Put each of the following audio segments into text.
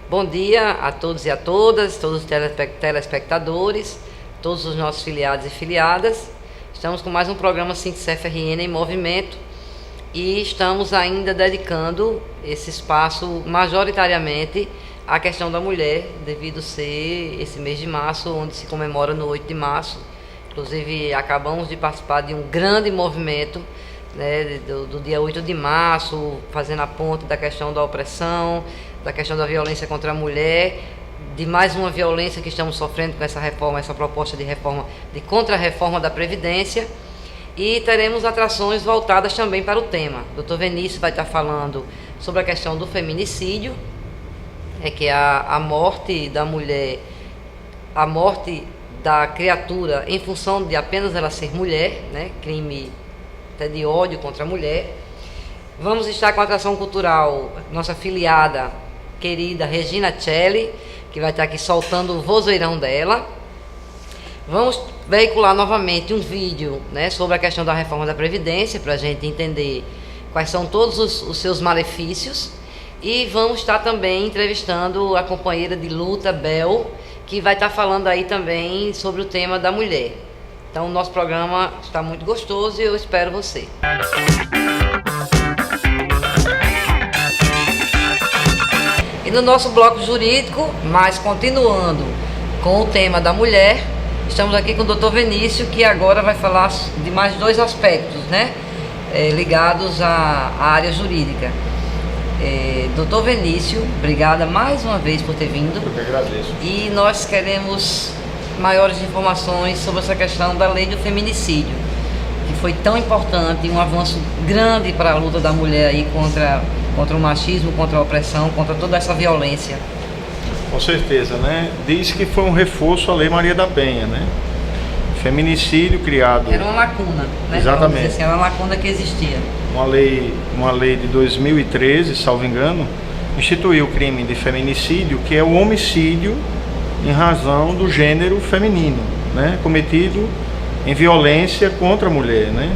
Bom dia a todos e a todas, todos os telespectadores, todos os nossos filiados e filiadas. Estamos com mais um programa Sintecef-RN em movimento e estamos ainda dedicando esse espaço majoritariamente à questão da mulher, devido ser esse mês de março, onde se comemora no 8 de março. Inclusive, acabamos de participar de um grande movimento, né, do dia 8 de março, fazendo a ponte da questão da opressão, da questão da violência contra a mulher, de mais uma violência que estamos sofrendo com essa reforma, essa proposta de reforma, de contra-reforma da Previdência. E teremos atrações voltadas também para o tema. O Dr. Vinícius vai estar falando sobre a questão do feminicídio, que é a morte da mulher, a morte da criatura em função de apenas ela ser mulher, né? Crime até de ódio contra a mulher. Vamos estar com a atração cultural, nossa filiada querida Regina Celli, que vai estar aqui soltando o vozeirão dela. Vamos veicular novamente um vídeo, né, sobre a questão da reforma da Previdência, para a gente entender quais são todos os seus malefícios. E vamos estar também entrevistando a companheira de luta, Bel, que vai estar falando aí também sobre o tema da mulher. Então, o nosso programa está muito gostoso e eu espero você. E no nosso bloco jurídico, mas continuando com o tema da mulher, estamos aqui com o Dr. Vinícius, que agora vai falar de mais dois aspectos, né, ligados à área jurídica. Dr. Vinícius, obrigada mais uma vez por ter vindo. Eu que agradeço. E nós queremos maiores informações sobre essa questão da lei do feminicídio, que foi tão importante, um avanço grande para a luta da mulher aí contra o machismo, contra a opressão, contra toda essa violência. Com certeza, né? Diz que foi um reforço à Lei Maria da Penha, né? Feminicídio criado... Era uma lacuna, né? Exatamente. Assim, era uma lacuna que existia. Uma lei de 2013, salvo engano, instituiu o crime de feminicídio, que é o homicídio em razão do gênero feminino, né? Cometido em violência contra a mulher, né?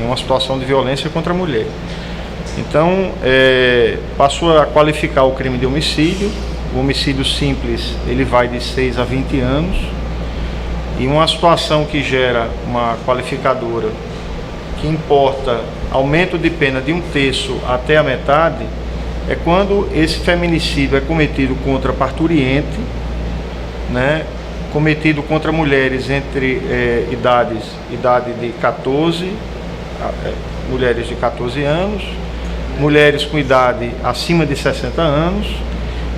Em uma situação de violência contra a mulher. Então, passou a qualificar o crime de homicídio. O homicídio simples, ele vai de 6 a 20 anos. E uma situação que gera uma qualificadora que importa aumento de pena de 1/3 até a metade, é quando esse feminicídio é cometido contra parturiente, né? Cometido contra mulheres entre idade de 14, mulheres de 14 anos, mulheres com idade acima de 60 anos,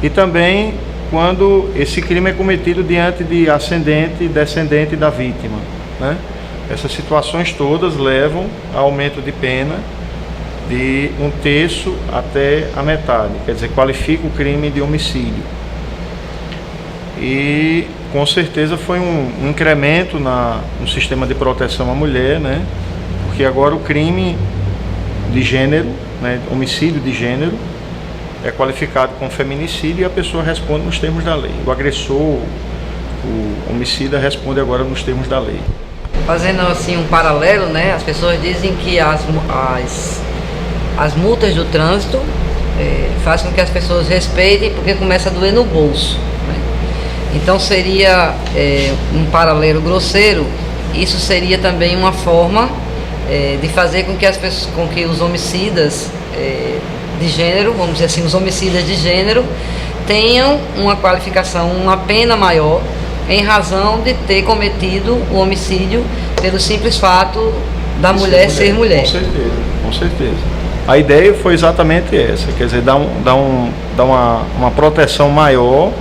e também quando esse crime é cometido diante de ascendente e descendente da vítima, né? Essas situações todas levam a aumento de pena de 1/3 até a metade, quer dizer, qualifica o crime de homicídio. E com certeza foi um incremento no sistema de proteção à mulher, né? Porque agora o crime de gênero, né, homicídio de gênero, é qualificado como feminicídio e a pessoa responde nos termos da lei. O agressor, o homicida, responde agora nos termos da lei. Fazendo assim um paralelo, né, as pessoas dizem que as multas do trânsito fazem com que as pessoas respeitem porque começa a doer no bolso, né? Então seria um paralelo grosseiro. Isso seria também uma forma de fazer com que com que os homicidas de gênero, vamos dizer assim, os homicidas de gênero tenham uma qualificação, uma pena maior em razão de ter cometido o homicídio pelo simples fato da mulher ser mulher. Com certeza. A ideia foi exatamente essa, quer dizer, dar uma proteção maior,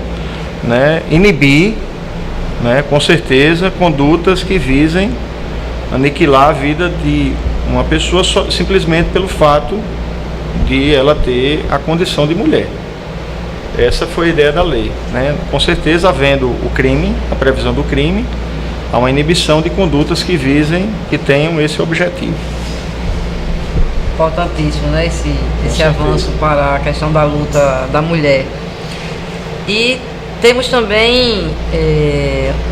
né, inibir, né, com certeza, condutas que visem aniquilar a vida de uma pessoa simplesmente pelo fato de ela ter a condição de mulher. Essa foi a ideia da lei, né? Com certeza, havendo o crime, a previsão do crime, há uma inibição de condutas que visem, que tenham esse objetivo. Importantíssimo, né? Esse avanço para a questão da luta da mulher. E temos também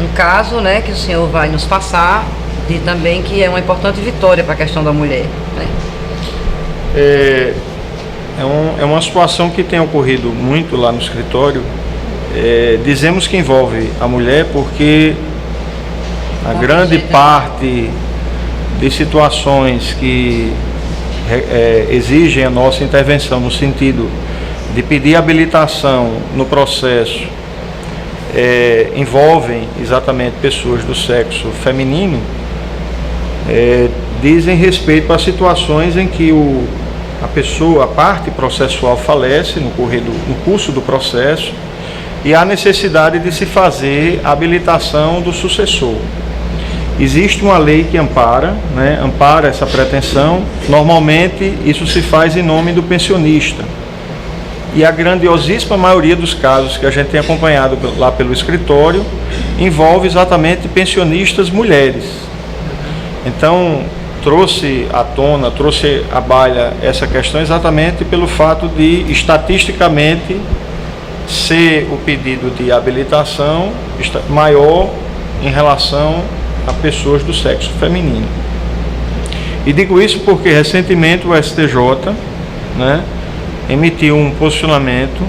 um caso, né, que o senhor vai nos passar, de também que é uma importante vitória para a questão da mulher, né? É uma situação que tem ocorrido muito lá no escritório, dizemos que envolve a mulher porque a grande parte de situações que exigem a nossa intervenção no sentido de pedir habilitação no processo envolvem exatamente pessoas do sexo feminino, dizem respeito a situações em que a parte processual falece no curso do processo e há necessidade de se fazer a habilitação do sucessor. Existe uma lei que ampara essa pretensão. Normalmente isso se faz em nome do pensionista. E a grandiosíssima maioria dos casos que a gente tem acompanhado lá pelo escritório envolve exatamente pensionistas mulheres. Então, trouxe à baila essa questão exatamente pelo fato de, estatisticamente, ser o pedido de habilitação maior em relação a pessoas do sexo feminino. E digo isso porque recentemente o STJ emitiu um posicionamento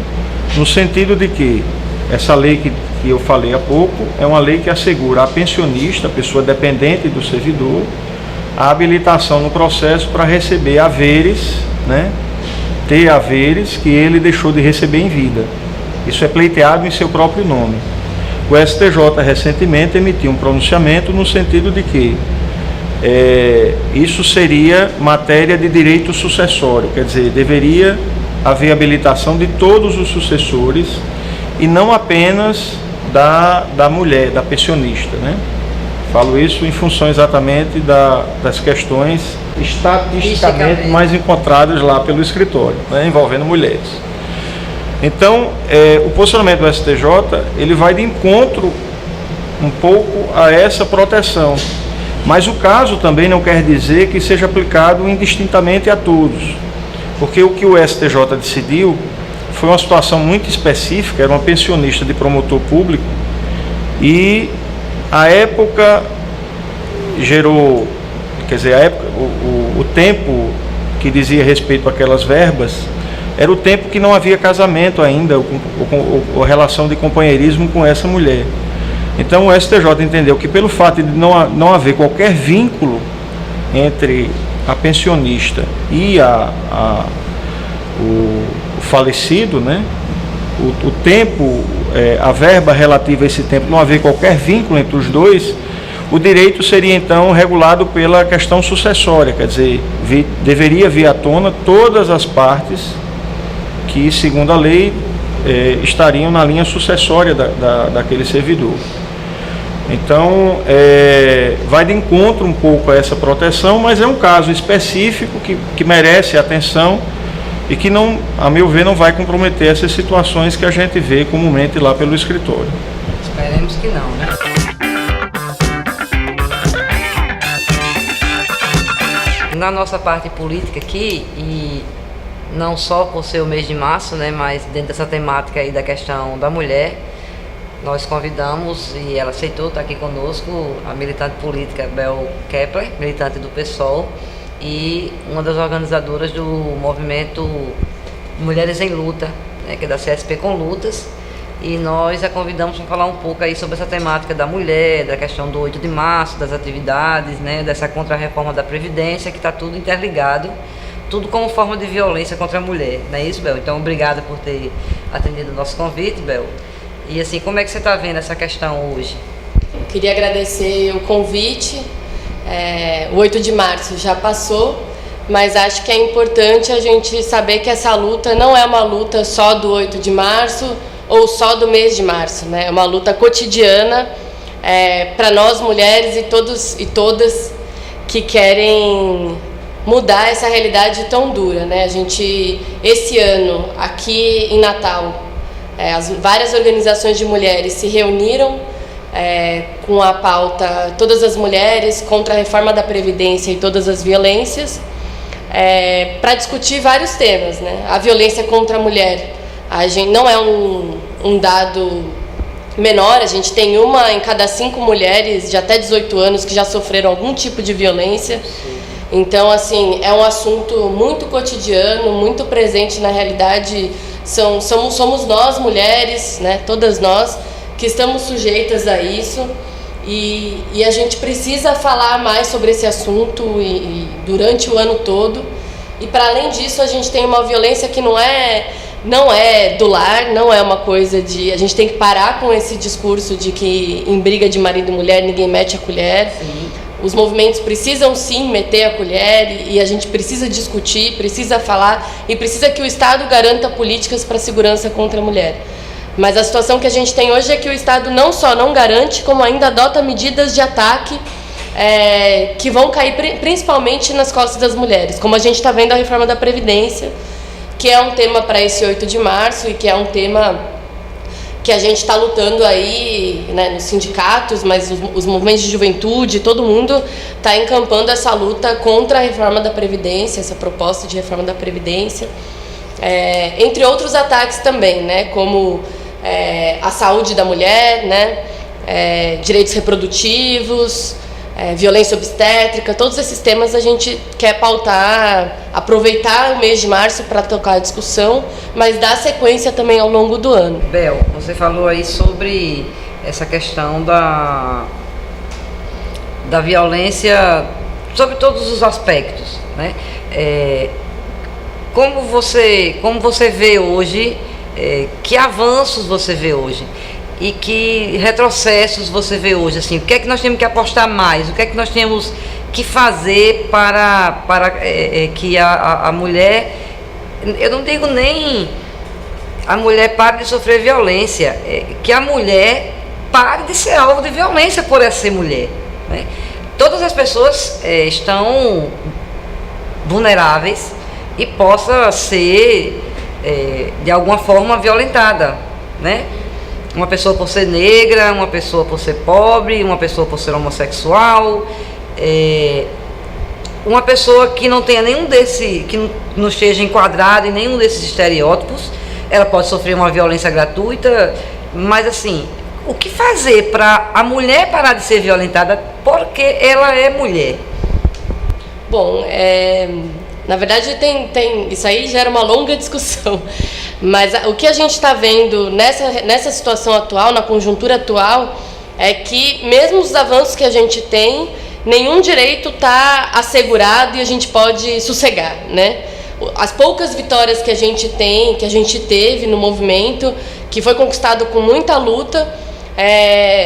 no sentido de que essa lei que eu falei há pouco é uma lei que assegura à pensionista, a pessoa dependente do servidor, a habilitação no processo para receber haveres, ter haveres que ele deixou de receber em vida. Isso é pleiteado em seu próprio nome. O STJ recentemente emitiu um pronunciamento no sentido de que isso seria matéria de direito sucessório, quer dizer, deveria haver habilitação de todos os sucessores e não apenas da mulher, da pensionista, Falo isso em função exatamente das questões estatisticamente mais encontradas lá pelo escritório, envolvendo mulheres. Então, o posicionamento do STJ, ele vai de encontro um pouco a essa proteção. Mas o caso também não quer dizer que seja aplicado indistintamente a todos. Porque o que o STJ decidiu foi uma situação muito específica, era uma pensionista de promotor público, e a época gerou, o tempo que dizia respeito àquelas verbas, era o tempo que não havia casamento ainda, ou relação de companheirismo com essa mulher. Então o STJ entendeu que pelo fato de não haver qualquer vínculo entre a pensionista e o falecido, o tempo, a verba relativa a esse tempo, não haver qualquer vínculo entre os dois, o direito seria então regulado pela questão sucessória, quer dizer, deveria vir à tona todas as partes que, segundo a lei, estariam na linha sucessória daquele servidor. Então, vai de encontro um pouco a essa proteção, mas é um caso específico que merece atenção e que, a meu ver, não vai comprometer essas situações que a gente vê comumente lá pelo escritório. Esperemos que não, Na nossa parte política aqui, e não só por ser o mês de março, mas dentro dessa temática aí da questão da mulher, nós convidamos, e ela aceitou estar aqui conosco, a militante política Bel Kepler, militante do PSOL, e uma das organizadoras do movimento Mulheres em Luta, que é da CSP com Lutas, e nós a convidamos para falar um pouco aí sobre essa temática da mulher, da questão do 8 de março, das atividades, dessa contra-reforma da Previdência, que está tudo interligado, tudo como forma de violência contra a mulher, não é isso, Bel? Então, obrigada por ter atendido o nosso convite, Bel. E assim, como é que você está vendo essa questão hoje? Eu queria agradecer o convite. O 8 de março já passou, mas acho que é importante a gente saber que essa luta não é uma luta só do 8 de março ou só do mês de março, É uma luta cotidiana para nós mulheres e todos e todas que querem mudar essa realidade tão dura, A gente, esse ano, aqui em Natal, várias organizações de mulheres se reuniram com a pauta Todas as Mulheres contra a Reforma da Previdência e Todas as Violências, para discutir vários temas, A violência contra a mulher, a gente não é um dado menor, a gente tem uma em cada 5 mulheres de até 18 anos que já sofreram algum tipo de violência. Então, assim, é um assunto muito cotidiano, muito presente na realidade. Somos nós, mulheres, né, todas nós, que estamos sujeitas a isso. E a gente precisa falar mais sobre esse assunto durante o ano todo. E, para além disso, a gente tem uma violência que não é do lar, não é uma coisa de... A gente tem que parar com esse discurso de que em briga de marido e mulher ninguém mete a colher. Sim. Os movimentos precisam sim meter a colher e a gente precisa discutir, precisa falar e precisa que o Estado garanta políticas para a segurança contra a mulher. Mas a situação que a gente tem hoje é que o Estado não só não garante, como ainda adota medidas de ataque que vão cair principalmente nas costas das mulheres, como a gente está vendo a reforma da Previdência, que é um tema para esse 8 de março e que é um tema que a gente está lutando aí, né, nos sindicatos, mas os movimentos de juventude, todo mundo está encampando essa luta contra a reforma da Previdência, essa proposta de reforma da Previdência, entre outros ataques também, né, como a saúde da mulher, né, direitos reprodutivos, violência obstétrica, todos esses temas a gente quer pautar, aproveitar o mês de março para tocar a discussão, mas dar sequência também ao longo do ano. Bel, você falou aí sobre essa questão da violência, sobre todos os aspectos, né? Como você vê hoje, que avanços você vê hoje? E que retrocessos você vê hoje, assim, o que é que nós temos que apostar mais, o que é que nós temos que fazer para que a mulher, eu não digo nem a mulher pare de sofrer violência, que a mulher pare de ser alvo de violência por ela ser mulher, né? Todas as pessoas estão vulneráveis e possa ser de alguma forma violentada, né? Uma pessoa por ser negra, uma pessoa por ser pobre, uma pessoa por ser homossexual, uma pessoa que não tenha nenhum que não esteja enquadrada em nenhum desses estereótipos, ela pode sofrer uma violência gratuita, mas assim, o que fazer para a mulher parar de ser violentada porque ela é mulher? Bom, na verdade isso aí gera uma longa discussão. Mas o que a gente está vendo nessa situação atual, na conjuntura atual, é que mesmo os avanços que a gente tem, nenhum direito está assegurado e a gente pode sossegar, né? As poucas vitórias que a gente tem, que a gente teve no movimento, que foi conquistado com muita luta,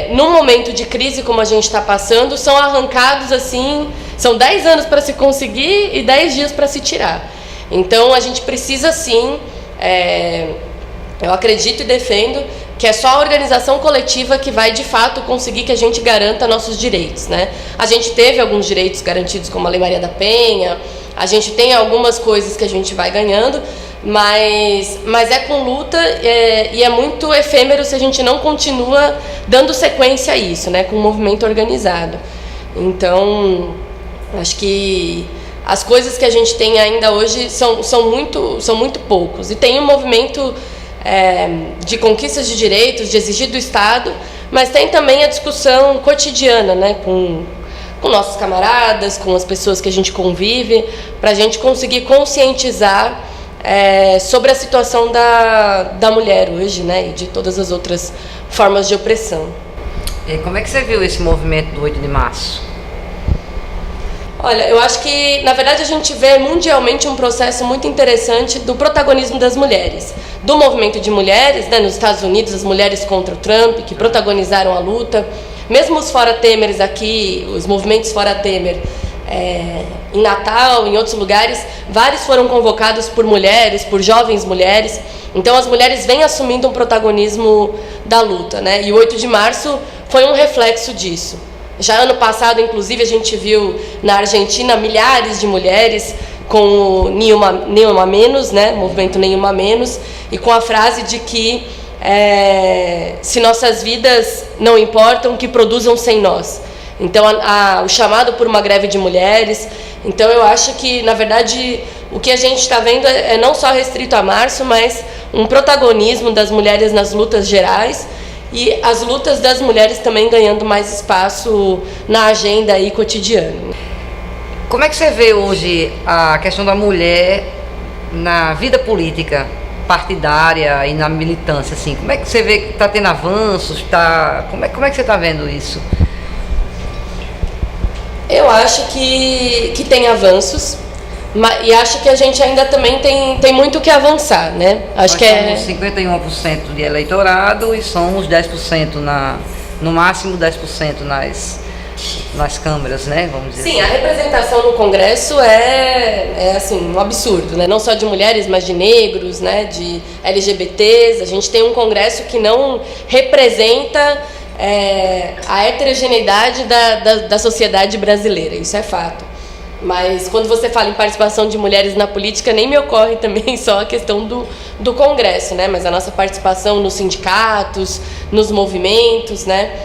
num momento de crise como a gente está passando, são arrancados assim, são 10 anos para se conseguir e 10 dias para se tirar. Então a gente precisa sim... eu acredito e defendo que é só a organização coletiva que vai de fato conseguir que a gente garanta nossos direitos, né? A gente teve alguns direitos garantidos como a Lei Maria da Penha, a gente tem algumas coisas que a gente vai ganhando, mas é com luta e é muito efêmero se a gente não continua dando sequência a isso, né? Com um movimento organizado. Então, acho que as coisas que a gente tem ainda hoje são muito poucos. E tem um movimento de conquistas de direitos, de exigir do Estado, mas tem também a discussão cotidiana, né, com nossos camaradas, com as pessoas que a gente convive, para a gente conseguir conscientizar sobre a situação da mulher hoje, né, e de todas as outras formas de opressão. Como é que você viu esse movimento do 8 de março? Olha, eu acho que, na verdade, a gente vê mundialmente um processo muito interessante do protagonismo das mulheres. Do movimento de mulheres, né, nos Estados Unidos, as mulheres contra o Trump, que protagonizaram a luta. Mesmo os fora-Temers aqui, os movimentos fora-Temer, em Natal, em outros lugares, vários foram convocados por mulheres, por jovens mulheres. Então, as mulheres vêm assumindo um protagonismo da luta, né? E o 8 de março foi um reflexo disso. Já ano passado, inclusive, a gente viu na Argentina milhares de mulheres com o Nenhuma Menos, né? Movimento Nenhuma Menos, e com a frase de que se nossas vidas não importam, que produzam sem nós. Então, o chamado por uma greve de mulheres. Então, eu acho que, na verdade, o que a gente está vendo é não só restrito a março, mas um protagonismo das mulheres nas lutas gerais, e as lutas das mulheres também ganhando mais espaço na agenda aí cotidiana. Como é que você vê hoje a questão da mulher na vida política partidária e na militância, assim? Como é que você vê que está tendo avanços? Como é que você está vendo isso? Eu acho que tem avanços, e acho que a gente ainda também tem muito que avançar, né? Nós somos 51% de eleitorado e somos 10% no máximo 10% nas câmaras, né? Vamos dizer. Sim, a representação no Congresso é assim, um absurdo, né? Não só de mulheres, mas de negros, né? De LGBTs. A gente tem um Congresso que não representa a heterogeneidade da sociedade brasileira, isso é fato. Mas quando você fala em participação de mulheres na política, nem me ocorre também só a questão do Congresso, né? Mas a nossa participação nos sindicatos, nos movimentos, né?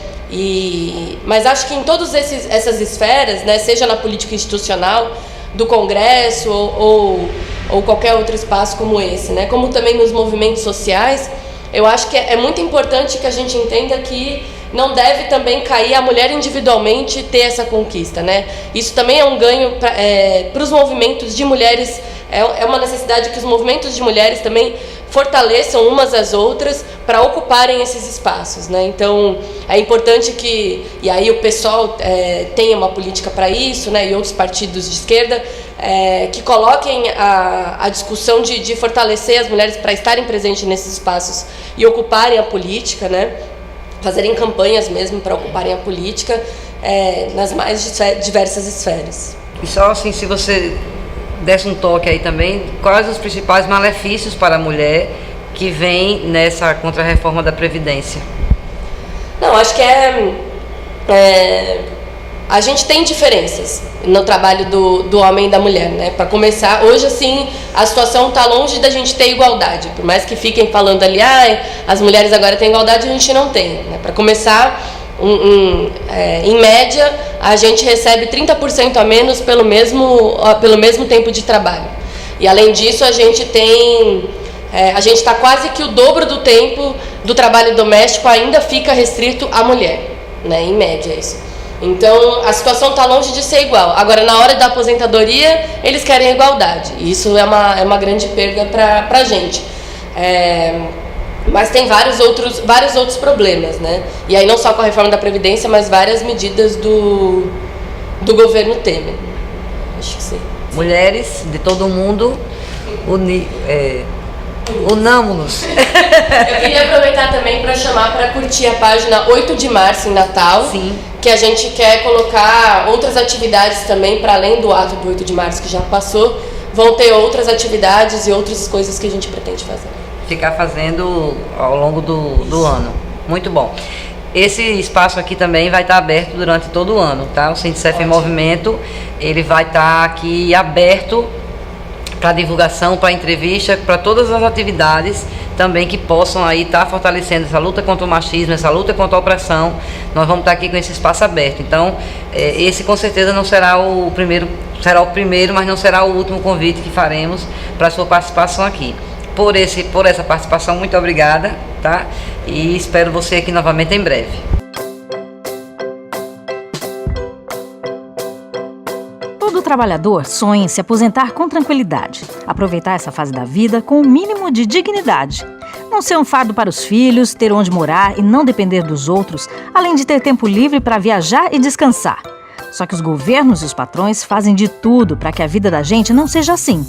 Mas acho que em todas essas esferas, né? Seja na política institucional, do Congresso ou qualquer outro espaço como esse, né? Como também nos movimentos sociais, eu acho que é muito importante que a gente entenda que não deve também cair a mulher individualmente ter essa conquista, né? Isso também é um ganho para os movimentos de mulheres, é uma necessidade que os movimentos de mulheres também fortaleçam umas às outras para ocuparem esses espaços, né? Então é importante que, e aí o PSOL tenha uma política para isso, né? E outros partidos de esquerda que coloquem a discussão de fortalecer as mulheres para estarem presentes nesses espaços e ocuparem a política, né? Fazerem campanhas mesmo para ocuparem a política nas mais diversas esferas. E só assim, se você desse um toque aí também, quais os principais malefícios para a mulher que vem nessa contra-reforma da Previdência? Não, acho que a gente tem diferenças no trabalho do homem e da mulher, né? Para começar, hoje assim, a situação está longe da gente ter igualdade. Por mais que fiquem falando ali, as mulheres agora têm igualdade, a gente não tem, né? Para começar, em média, a gente recebe 30% a menos pelo mesmo tempo de trabalho. E além disso, a gente está quase que o dobro do tempo do trabalho doméstico ainda fica restrito à mulher, né? Em média isso. Então, a situação está longe de ser igual. Agora, na hora da aposentadoria, eles querem igualdade. E isso é uma grande perda para a gente. Mas tem vários outros problemas, né? E aí não só com a reforma da Previdência, mas várias medidas do governo Temer. Acho que sim. Mulheres de todo mundo, unamos-nos. Eu queria aproveitar também para chamar para curtir a página 8 de março, em Natal. Sim. Que a gente quer colocar outras atividades também, para além do ato do 8 de março que já passou, vão ter outras atividades e outras coisas que a gente pretende fazer. Ficar fazendo ao longo do ano. Muito bom. Esse espaço aqui também vai estar aberto durante todo o ano, tá? O Sindicef em Movimento, ele vai estar aqui aberto para divulgação, para entrevista, para todas as atividades também que possam aí estar fortalecendo essa luta contra o machismo, essa luta contra a opressão. Nós vamos estar aqui com esse espaço aberto. Então, esse com certeza não será o primeiro, mas não será o último convite que faremos para a sua participação aqui. Por essa participação, muito obrigada, tá? E espero você aqui novamente em breve. Todo trabalhador sonha em se aposentar com tranquilidade, aproveitar essa fase da vida com o mínimo de dignidade. Não ser um fardo para os filhos, ter onde morar e não depender dos outros, além de ter tempo livre para viajar e descansar. Só que os governos e os patrões fazem de tudo para que a vida da gente não seja assim.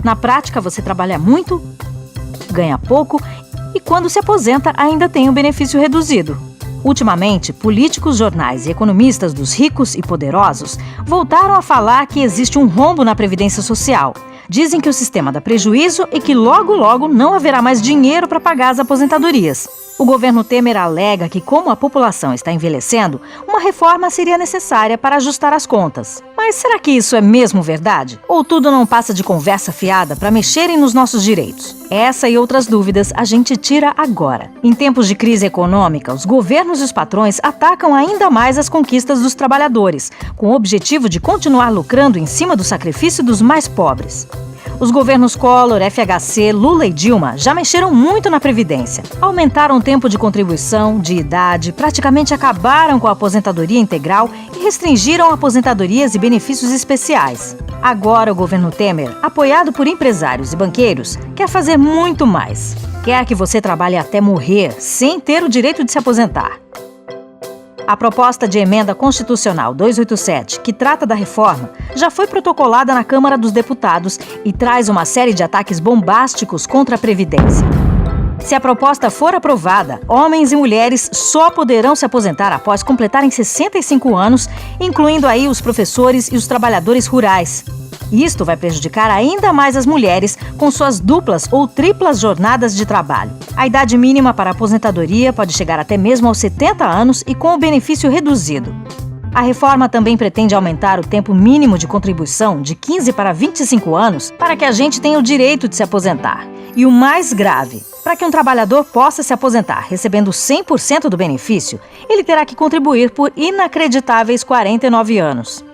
Na prática, você trabalha muito, ganha pouco e quando se aposenta ainda tem um benefício reduzido. Ultimamente, políticos, jornais e economistas dos ricos e poderosos voltaram a falar que existe um rombo na Previdência Social. Dizem que o sistema dá prejuízo e que logo, logo não haverá mais dinheiro para pagar as aposentadorias. O governo Temer alega que, como a população está envelhecendo, uma reforma seria necessária para ajustar as contas. Mas será que isso é mesmo verdade? Ou tudo não passa de conversa fiada para mexerem nos nossos direitos? Essa e outras dúvidas a gente tira agora. Em tempos de crise econômica, os governos e os patrões atacam ainda mais as conquistas dos trabalhadores, com o objetivo de continuar lucrando em cima do sacrifício dos mais pobres. Os governos Collor, FHC, Lula e Dilma já mexeram muito na Previdência. Aumentaram o tempo de contribuição, de idade, praticamente acabaram com a aposentadoria integral e restringiram aposentadorias e benefícios especiais. Agora o governo Temer, apoiado por empresários e banqueiros, quer fazer muito mais. Quer que você trabalhe até morrer, sem ter o direito de se aposentar. A proposta de emenda constitucional 287, que trata da reforma, já foi protocolada na Câmara dos Deputados e traz uma série de ataques bombásticos contra a Previdência. Se a proposta for aprovada, homens e mulheres só poderão se aposentar após completarem 65 anos, incluindo aí os professores e os trabalhadores rurais. Isto vai prejudicar ainda mais as mulheres com suas duplas ou triplas jornadas de trabalho. A idade mínima para a aposentadoria pode chegar até mesmo aos 70 anos e com o benefício reduzido. A reforma também pretende aumentar o tempo mínimo de contribuição de 15 para 25 anos para que a gente tenha o direito de se aposentar. E o mais grave, para que um trabalhador possa se aposentar recebendo 100% do benefício, ele terá que contribuir por inacreditáveis 49 anos.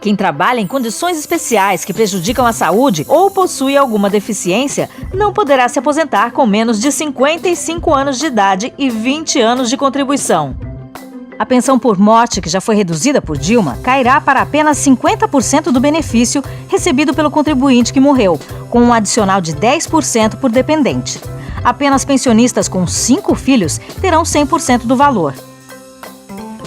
Quem trabalha em condições especiais que prejudicam a saúde ou possui alguma deficiência não poderá se aposentar com menos de 55 anos de idade e 20 anos de contribuição. A pensão por morte, que já foi reduzida por Dilma, cairá para apenas 50% do benefício recebido pelo contribuinte que morreu, com um adicional de 10% por dependente. Apenas pensionistas com 5 filhos terão 100% do valor.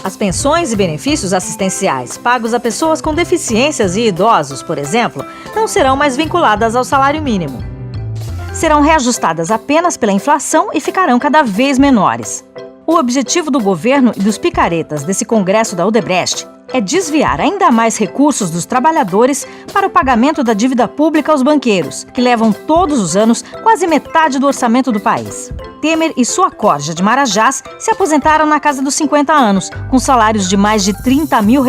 As pensões e benefícios assistenciais pagos a pessoas com deficiências e idosos, por exemplo, não serão mais vinculadas ao salário mínimo. Serão reajustadas apenas pela inflação e ficarão cada vez menores. O objetivo do governo e dos picaretas desse Congresso da Odebrecht é desviar ainda mais recursos dos trabalhadores para o pagamento da dívida pública aos banqueiros, que levam todos os anos quase metade do orçamento do país. Temer e sua corja de marajás se aposentaram na casa dos 50 anos, com salários de mais de R$30 mil,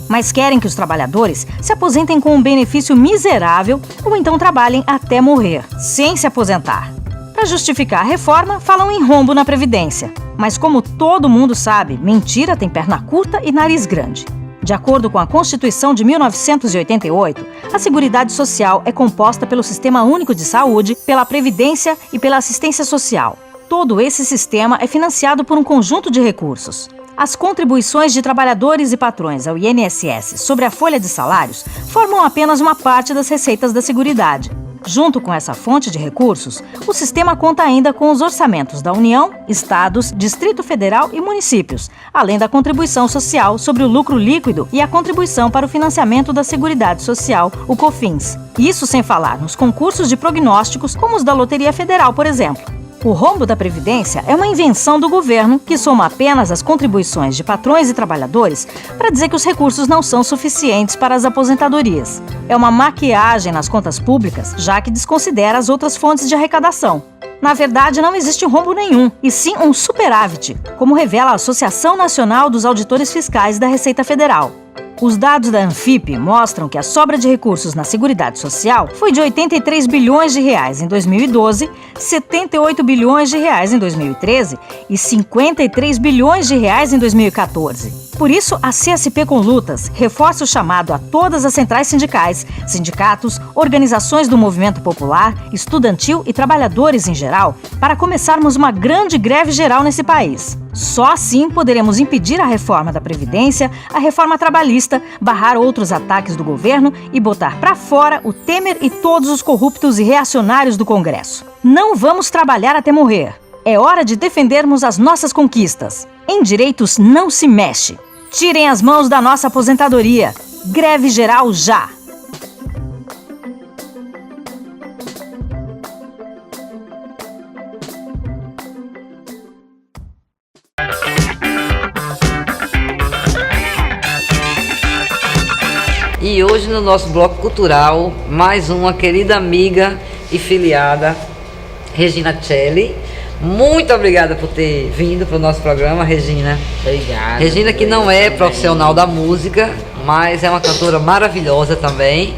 mas querem que os trabalhadores se aposentem com um benefício miserável ou então trabalhem até morrer, sem se aposentar. Para justificar a reforma, falam em rombo na Previdência. Mas como todo mundo sabe, mentira tem perna curta e nariz grande. De acordo com a Constituição de 1988, a Seguridade Social é composta pelo Sistema Único de Saúde, pela Previdência e pela Assistência Social. Todo esse sistema é financiado por um conjunto de recursos. As contribuições de trabalhadores e patrões ao INSS sobre a folha de salários formam apenas uma parte das receitas da Seguridade. Junto com essa fonte de recursos, o sistema conta ainda com os orçamentos da União, Estados, Distrito Federal e municípios, além da contribuição social sobre o lucro líquido e a contribuição para o financiamento da Seguridade Social, o COFINS. Isso sem falar nos concursos de prognósticos, como os da Loteria Federal, por exemplo. O rombo da Previdência é uma invenção do governo que soma apenas as contribuições de patrões e trabalhadores para dizer que os recursos não são suficientes para as aposentadorias. É uma maquiagem nas contas públicas, já que desconsidera as outras fontes de arrecadação. Na verdade, não existe rombo nenhum, e sim um superávit, como revela a Associação Nacional dos Auditores Fiscais da Receita Federal. Os dados da Anfip mostram que a sobra de recursos na Seguridade Social foi de 83 bilhões de reais em 2012, 78 bilhões de reais em 2013 e 53 bilhões de reais em 2014. Por isso, a CSP com Lutas reforça o chamado a todas as centrais sindicais, sindicatos, organizações do movimento popular, estudantil e trabalhadores em geral, para começarmos uma grande greve geral nesse país. Só assim poderemos impedir a reforma da Previdência, a reforma trabalhista, barrar outros ataques do governo e botar para fora o Temer e todos os corruptos e reacionários do Congresso. Não vamos trabalhar até morrer. É hora de defendermos as nossas conquistas. Em direitos não se mexe. Tirem as mãos da nossa aposentadoria. Greve geral já! E hoje no nosso bloco cultural, mais uma querida amiga e filiada, Regina Celli. Muito obrigada por ter vindo para o nosso programa, Regina. Obrigada. Regina que não é profissional da música, mas é uma cantora maravilhosa também.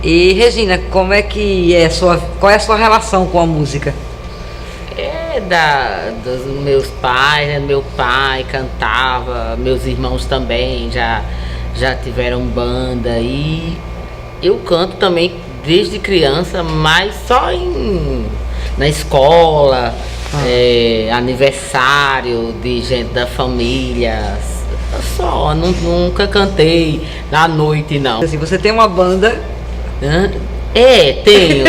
E Regina, como é que é qual é a sua relação com a música? Dos meus pais, né? Meu pai cantava, meus irmãos também já tiveram banda e eu canto também desde criança, mas só na escola, aniversário de gente da família. Só, nunca cantei na noite, não. Assim, você tem uma banda? Tenho.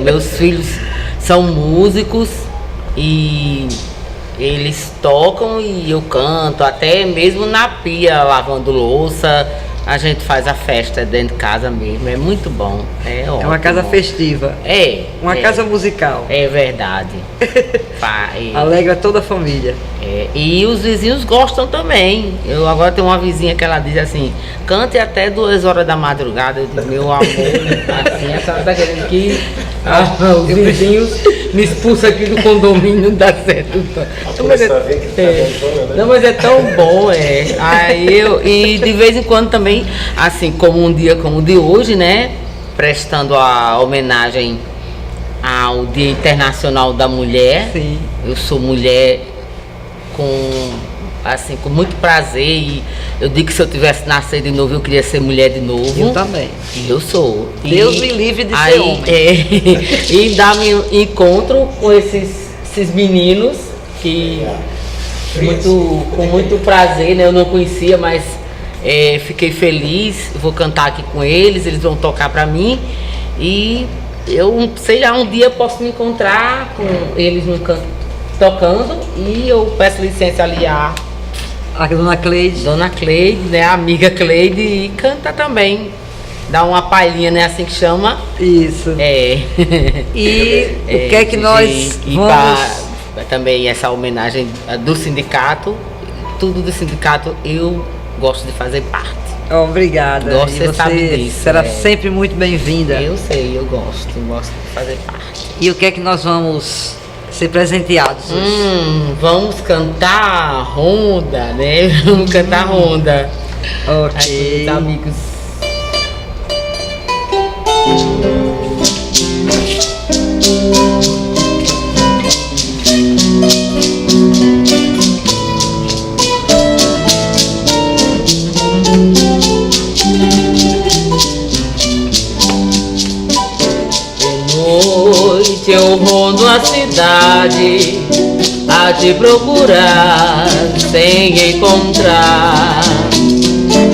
Meus filhos são músicos e eles tocam e eu canto, até mesmo na pia, lavando louça. A gente faz a festa dentro de casa mesmo, é muito bom. É uma casa festiva. Uma casa musical. É verdade. Alegra toda a família. E os vizinhos gostam também. Eu agora tenho uma vizinha que ela diz assim, cante até 2 horas da madrugada. Eu digo, meu amor, assim, a senhora tá querendo que os vizinhos me expulsam aqui do condomínio, não dá certo. Não, mas é tão bom, e de vez em quando também, assim, como um dia como o de hoje, né? Prestando a homenagem ao Dia Internacional da Mulher. Sim. Eu sou mulher com muito prazer, e eu digo que se eu tivesse nascido de novo, eu queria ser mulher de novo. Eu também. E eu sou. Deus me livre de ser homem. E dar-me encontro com esses meninos que com muito prazer, né? Eu não conhecia, mas fiquei feliz. Vou cantar aqui com eles vão tocar pra mim. E eu, sei lá, um dia posso me encontrar com eles no canto tocando, e eu peço licença ali a Dona Cleide. Dona Cleide, né, a amiga Cleide, e canta também. Dá uma palhinha, né, assim que chama. Isso. E o que é que nós vamos... Também essa homenagem do sindicato, tudo do sindicato eu gosto de fazer parte. Obrigada. Você sabe disso. Será sempre muito bem-vinda. Eu sei, eu gosto de fazer parte. E o que é que nós vamos ser presenteados hoje? Vamos cantar ronda, né? Vamos cantar ronda. Ok. Aqui, os amigos. Eu rondo a cidade a te procurar sem encontrar.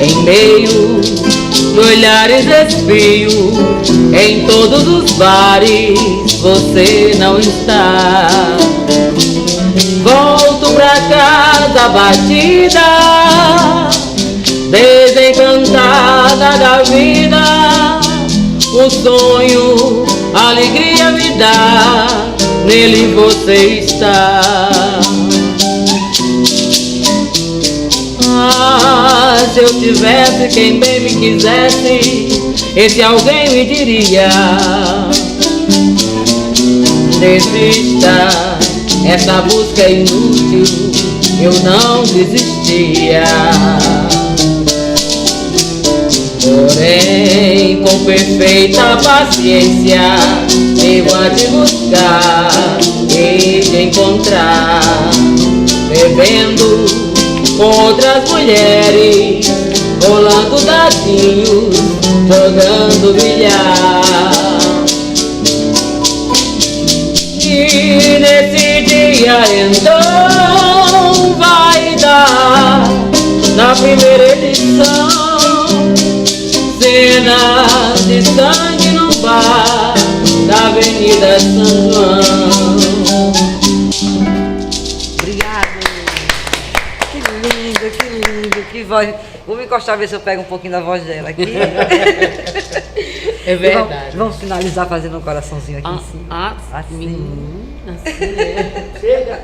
Em meio de olhares espio, em todos os bares você não está. Volto pra casa batida, desencantada da vida. O sonho, a alegria me dá, nele você está. Se eu tivesse quem bem me quisesse, esse alguém me diria: desista, essa busca é inútil, eu não desistia. Porém, com perfeita paciência, eu a te buscar e te encontrar, bebendo com outras mulheres, rolando dadinhos, jogando bilhar. E nesse dia então vai dar, na primeira edição, cena de sangue no bar da Avenida São João. Obrigado. Que lindo, que voz. Vou me encostar, ver se eu pego um pouquinho da voz dela aqui. É verdade. Vamos finalizar fazendo um coraçãozinho aqui em cima. Assim é. Chega.